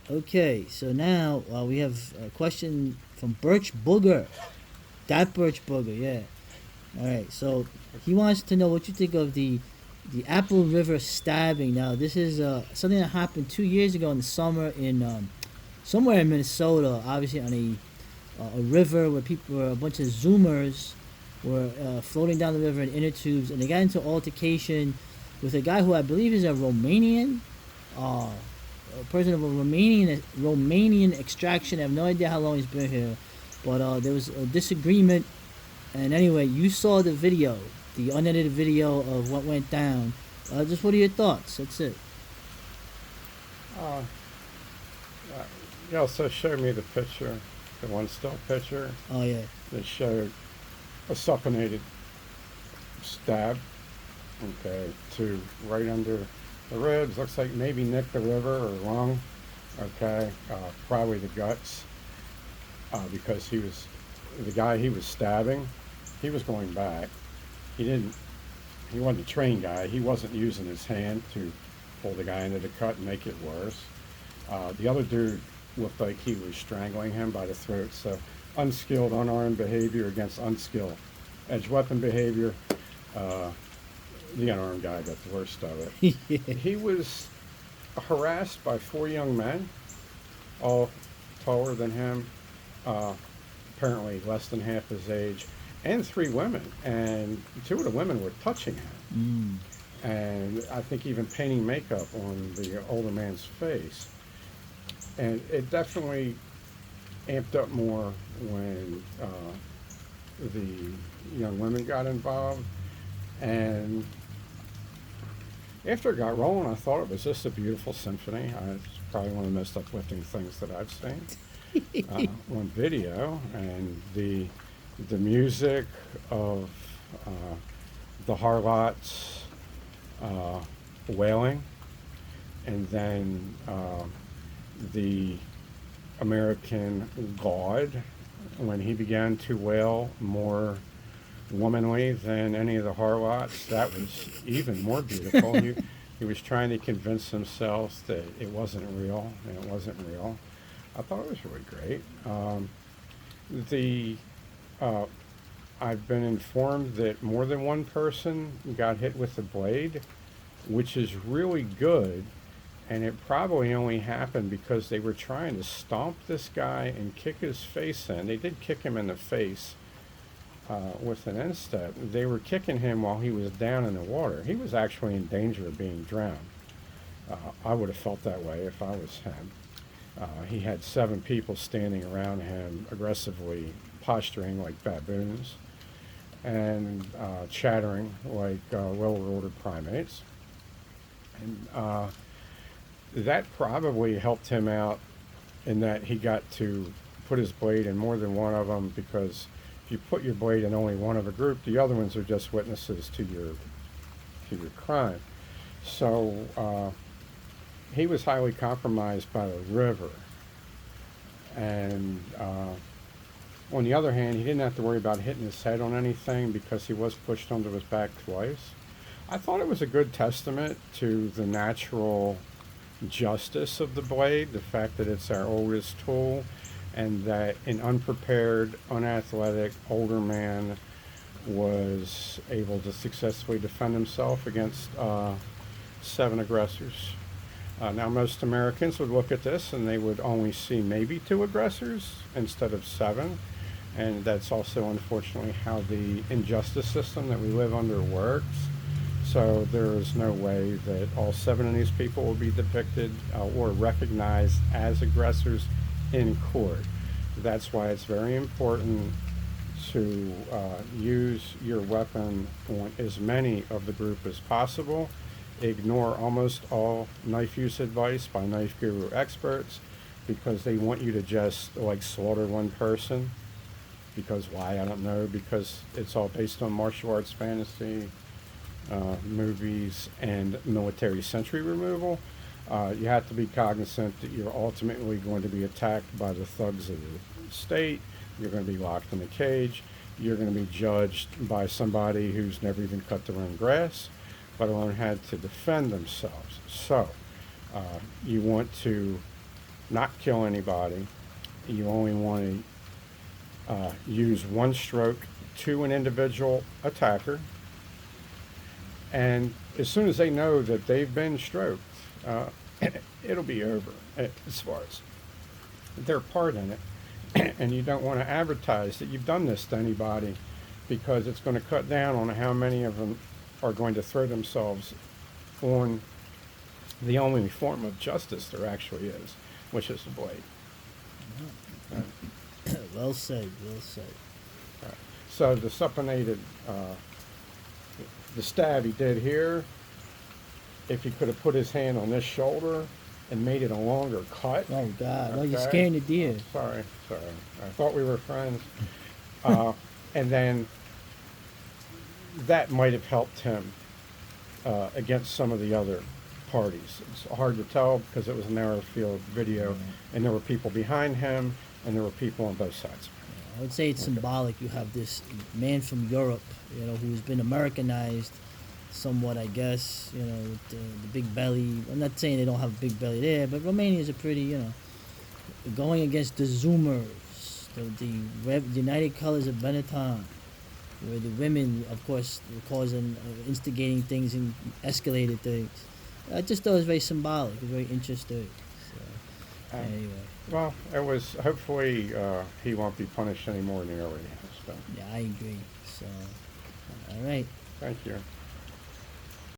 Okay, so now we have a question from Birch Booger. That Birch Booger, yeah. All right, so he wants to know what you think of the Apple River stabbing. Now, this is something that happened 2 years ago in the summer in somewhere in Minnesota. Obviously, on a river where people were a bunch of Zoomers were floating down the river in inner tubes, and they got into altercation with a guy who I believe is a Romanian, uh, a person of a Romanian extraction. I have no idea how long he's been here, but there was a disagreement. And anyway, you saw the video, the unedited video of what went down. Just what are your thoughts? That's it. Uh, you also showed me the picture, the one still picture Oh yeah. that showed a supinated stab, okay, to right under the ribs. Looks like maybe nicked the liver or lung, okay, probably the guts, because the guy he was stabbing, he was going back. He didn't, he wasn't a trained guy. He wasn't using his hand to pull the guy into the cut and make it worse. The other dude looked like he was strangling him by the throat. So unskilled, unarmed behavior against unskilled edge weapon behavior. Uh, the unarmed guy got the worst of it. Yeah. He was harassed by four young men, all taller than him, uh, apparently less than half his age, and three women. And two of the women were touching him. Mm. And I think even painting makeup on the older man's face. And it definitely amped up more when the young women got involved. And after it got rolling, I thought it was just a beautiful symphony. It's probably one of the most uplifting things that I've seen on video. And the music of the harlots uh, wailing, and then the American God, when he began to wail more womanly than any of the harlots, that was even more beautiful. He was trying to convince himself that it wasn't real, and it wasn't real. I thought it was really great. The uh, I've been informed that more than one person got hit with the blade, which is really good. And it probably only happened because they were trying to stomp this guy and kick his face in. They did kick him in the face with an instep. They were kicking him while he was down in the water. He was actually in danger of being drowned. I would have felt that way if I was him. He had seven people standing around him, aggressively posturing like baboons and chattering like well-ordered primates. And that probably helped him out in that he got to put his blade in more than one of them, because if you put your blade in only one of a group, the other ones are just witnesses to your crime. So he was highly compromised by the river. And on the other hand, he didn't have to worry about hitting his head on anything because he was pushed onto his back twice. I thought it was a good testament to the natural justice of the blade, the fact that it's our oldest tool, and that an unprepared, unathletic older man was able to successfully defend himself against seven aggressors. Now, most Americans would look at this and they would only see maybe two aggressors instead of seven. And that's also, unfortunately, how the injustice system that we live under works. So there is no way that all seven of these people will be depicted or recognized as aggressors in court. That's why it's very important to use your weapon on as many of the group as possible. Ignore almost all knife use advice by knife guru experts, because they want you to just like slaughter one person. Because why? I don't know. Because it's all based on martial arts fantasy movies and military sentry removal. You have to be cognizant that you're ultimately going to be attacked by the thugs of the state. You're going to be locked in a cage. You're going to be judged by somebody who's never even cut their own grass, let alone had to defend themselves. So you want to not kill anybody. You only want to use one stroke to an individual attacker. And as soon as they know that they've been stroked, it'll be over as far as their part in it. And you don't want to advertise that you've done this to anybody, because it's going to cut down on how many of them are going to throw themselves on the only form of justice there actually is, which is the blade. Well said. Well said. So the supinated, the stab he did here, if he could have put his hand on this shoulder and made it a longer cut. Oh God! Okay. No, you're scaring the deer. Oh, sorry. I thought we were friends. And then that might have helped him against some of the other parties. It's hard to tell because it was a narrow field video, and there were people behind him, and there were people on both sides. I would say it's symbolic. You have this man from Europe, who's been Americanized somewhat, I guess, with the big belly. I'm not saying they don't have a big belly there, but Romanians are pretty, going against the Zoomers, the United Colors of Benetton, where the women, of course, were causing, instigating things and escalated things. I just thought it was very symbolic. It was very interesting. So, anyway. Well, it was, hopefully he won't be punished any more than he already has. So. Yeah, I agree. So, all right. Thank you.